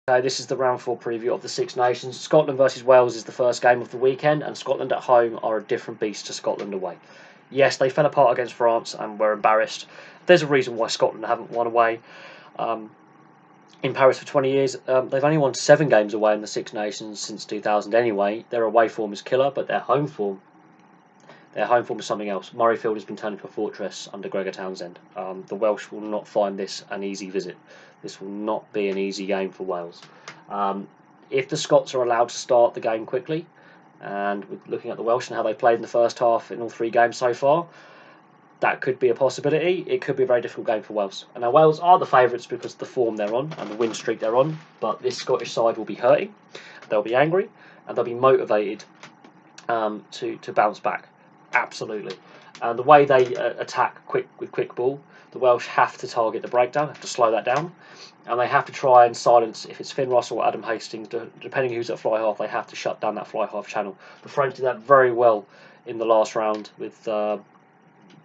This is the round 4 preview of the Six Nations. Scotland versus Wales is the first game of the weekend, and Scotland at home are a different beast to Scotland away. Yes, they fell apart against France and were embarrassed. There's a reason why Scotland haven't won away in Paris for 20 years. They've only won 7 games away in the Six Nations since 2000 anyway. Their away form is killer, but their home form is something else. Murrayfield has been turned into a fortress under Gregor Townsend. The Welsh will not find this an easy visit. This will not be an easy game for Wales. If the Scots are allowed to start the game quickly, and looking at the Welsh and how they played in the first half in all 3 games so far, that could be a possibility. It could be a very difficult game for Wales. And now Wales are the favourites because of the form they're on and the win streak they're on, but this Scottish side will be hurting, they'll be angry, and they'll be motivated to bounce back. Absolutely. And the way they attack with quick ball, the Welsh have to target the breakdown, have to slow that down, and they have to try and silence, if it's Finn Russell or Adam Hastings, depending who's at fly half, they have to shut down that fly half channel. The French did that very well in the last round with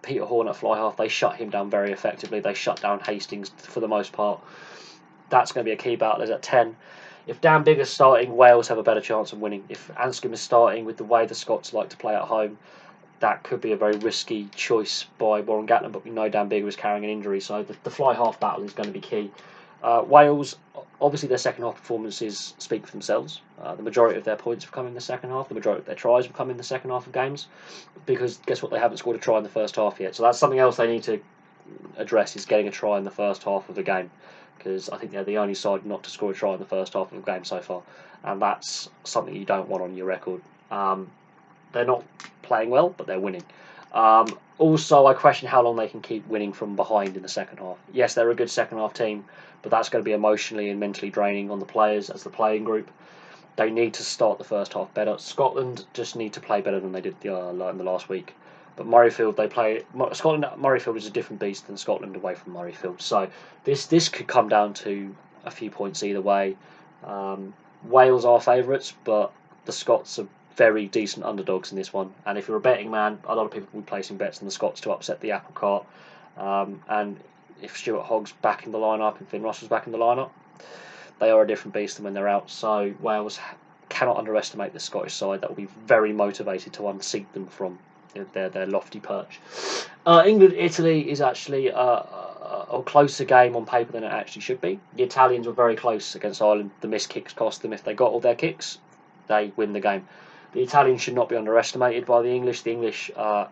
Peter Horn at fly half. They shut him down very effectively. They shut down Hastings for the most part. That's going to be a key battle. There's at 10. If Dan Biggar's starting, Wales have a better chance of winning. If Anscombe is starting, with the way the Scots like to play at home, that could be a very risky choice by Warren Gatland, but we know Dan Biggar is carrying an injury, so the fly half battle is going to be key. Wales, obviously their second half performances speak for themselves. The majority of their points have come in the second half, the majority of their tries have come in the second half of games, because guess what, they haven't scored a try in the first half yet, so that's something else they need to address, is getting a try in the first half of the game, because I think they're the only side not to score a try in the first half of the game so far, and that's something you don't want on your record. They're not playing well, but they're winning. Also, I question how long they can keep winning from behind in the second half. Yes, they're a good second half team, but that's going to be emotionally and mentally draining on the players as the playing group. They need to start the first half better. Scotland just need to play better than they did in the last week. But Murrayfield, Scotland at Murrayfield is a different beast than Scotland away from Murrayfield. So this could come down to a few points either way. Wales are favourites, but the Scots are very decent underdogs in this one, and if you're a betting man, a lot of people will be placing bets on the Scots to upset the apple cart, and if Stuart Hogg's back in the lineup and Finn Russell's back in the lineup, they are a different beast than when they're out, so Wales cannot underestimate the Scottish side that will be very motivated to unseat them from their lofty perch. England-Italy is actually a closer game on paper than it actually should be. The Italians were very close against Ireland. The missed kicks cost them. If they got all their kicks, they win the game. The Italians should not be underestimated by the English. The English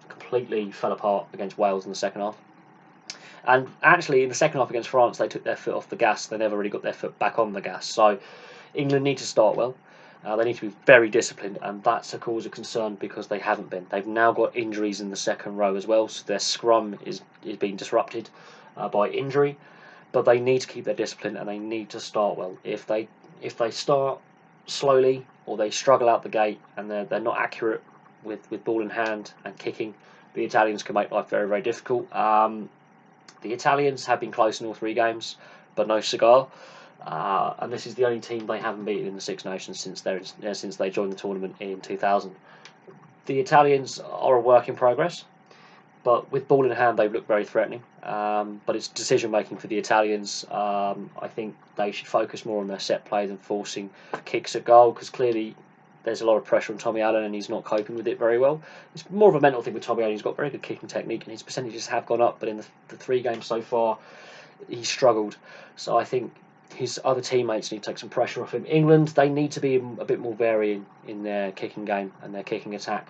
completely fell apart against Wales in the second half. And actually, in the second half against France, they took their foot off the gas. They never really got their foot back on the gas. So England need to start well. They need to be very disciplined, and that's a cause of concern because they haven't been. They've now got injuries in the second row as well, so their scrum is being disrupted by injury. But they need to keep their discipline, and they need to start well. If they start slowly, or they struggle out the gate and they're not accurate with ball in hand and kicking, the Italians can make life very, very difficult. The Italians have been close in all 3 games, but no cigar. And this is the only team they haven't beaten in the Six Nations since they joined the tournament in 2000. The Italians are a work in progress, but with ball in hand they look very threatening. But it's decision making for the Italians. I think they should focus more on their set play than forcing kicks at goal, because clearly there's a lot of pressure on Tommy Allen and he's not coping with it very well. It's more of a mental thing with Tommy Allen. He's got very good kicking technique and his percentages have gone up, but in the 3 games so far he's struggled. So I think his other teammates need to take some pressure off him. England, they need to be a bit more varying in their kicking game and their kicking attack.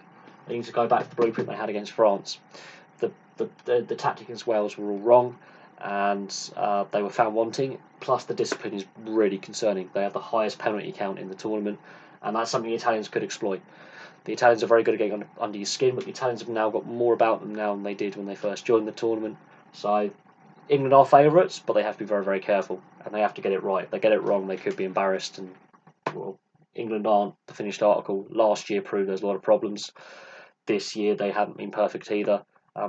They need to go back to the blueprint they had against France. The tactic against Wales were all wrong, and they were found wanting. Plus, the discipline is really concerning. They have the highest penalty count in the tournament, and that's something the Italians could exploit. The Italians are very good at getting under your skin, but the Italians have now got more about them now than they did when they first joined the tournament. So England are favourites, but they have to be very, very careful, and they have to get it right. If they get it wrong, they could be embarrassed. And well, England aren't the finished article. Last year proved there's a lot of problems. This year they haven't been perfect either.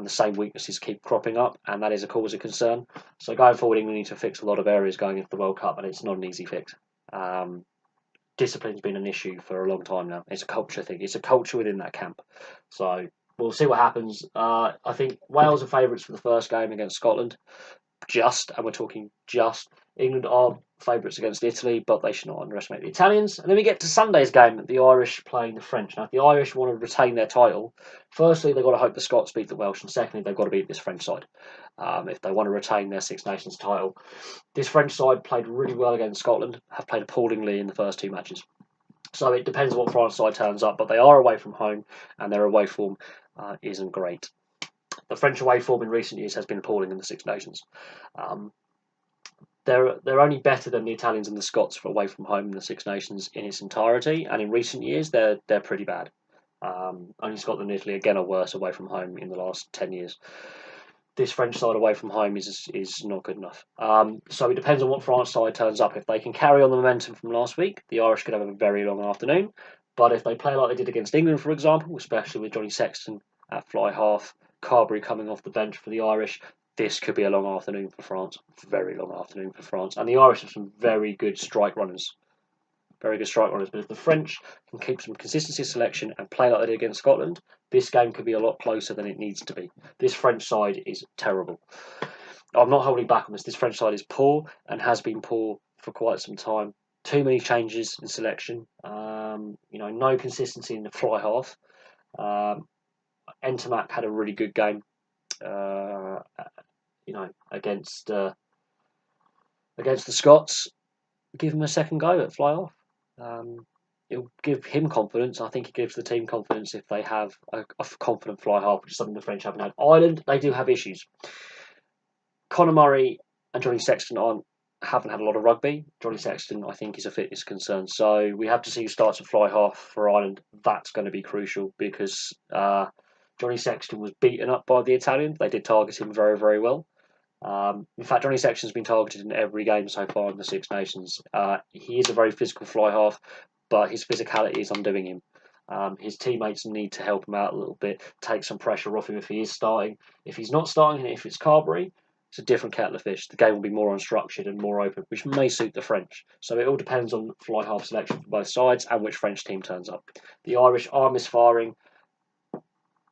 The same weaknesses keep cropping up, and that is a cause of concern. So going forward, England need to fix a lot of areas going into the World Cup, and it's not an easy fix. Discipline's been an issue for a long time now. It's a culture thing. It's a culture within that camp. So we'll see what happens. I think Wales are favourites for the first game against Scotland. And we're talking just. England are favourites against Italy, but they should not underestimate the Italians. And then we get to Sunday's game, the Irish playing the French. Now, if the Irish want to retain their title, firstly, they've got to hope the Scots beat the Welsh, and secondly, they've got to beat this French side if they want to retain their Six Nations title. This French side played really well against Scotland, have played appallingly in the first 2 matches. So it depends on what France side turns up, but they are away from home, and their away form isn't great. The French away form in recent years has been appalling in the Six Nations. They're only better than the Italians and the Scots for away from home in the Six Nations in its entirety, and in recent years they're pretty bad. Only Scotland and Italy again are worse away from home in the last 10 years. This French side away from home is not good enough. So it depends on what France side turns up. If they can carry on the momentum from last week, the Irish could have a very long afternoon. But if they play like they did against England, for example, especially with Johnny Sexton at fly half, Carberry coming off the bench for the Irish, this could be a long afternoon for France. Very long afternoon for France. And the Irish have some very good strike runners. Very good strike runners. But if the French can keep some consistency of selection and play like they did against Scotland, this game could be a lot closer than it needs to be. This French side is terrible. I'm not holding back on this. This French side is poor and has been poor for quite some time. Too many changes in selection. No consistency in the fly half. Entermac had a really good game. Against the Scots. Give him a second go at fly half. It'll give him confidence. I think it gives the team confidence if they have a confident fly half, which is something the French haven't had. Ireland, they do have issues. Conor Murray and Johnny Sexton haven't had a lot of rugby. Johnny Sexton, I think, is a fitness concern. So we have to see who starts at fly half for Ireland. That's going to be crucial because Johnny Sexton was beaten up by the Italians. They did target him very, very well. In fact, Johnny Sexton's been targeted in every game so far in the Six Nations. He is a very physical fly half, but his physicality is undoing him. His teammates need to help him out a little bit, take some pressure off him if he is starting. If he's not starting, and if it's Carberry, it's a different kettle of fish. The game will be more unstructured and more open, which may suit the French. So it all depends on fly half selection for both sides and which French team turns up. The Irish are misfiring,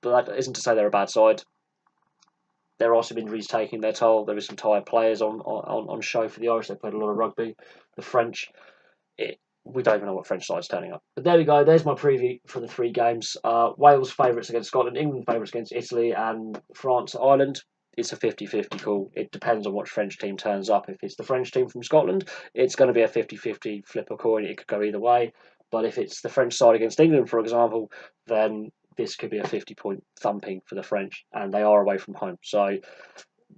but that isn't to say they're a bad side. There are some injuries taking their toll. There is some tired players on show for the Irish. They played a lot of rugby. The French, we don't even know what French side's turning up. But there we go. There's my preview for the 3 games. Wales favourites against Scotland, England favourites against Italy, and France, Ireland. It's a 50-50 call. It depends on what French team turns up. If it's the French team from Scotland, it's going to be a 50-50 flip a coin. It could go either way. But if it's the French side against England, for example, then this could be a 50-point thumping for the French, and they are away from home. So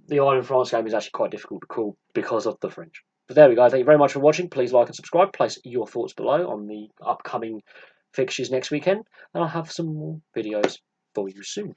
the Ireland-France game is actually quite difficult to call because of the French. But there we go. Thank you very much for watching. Please like and subscribe. Place your thoughts below on the upcoming fixtures next weekend, and I'll have some more videos for you soon.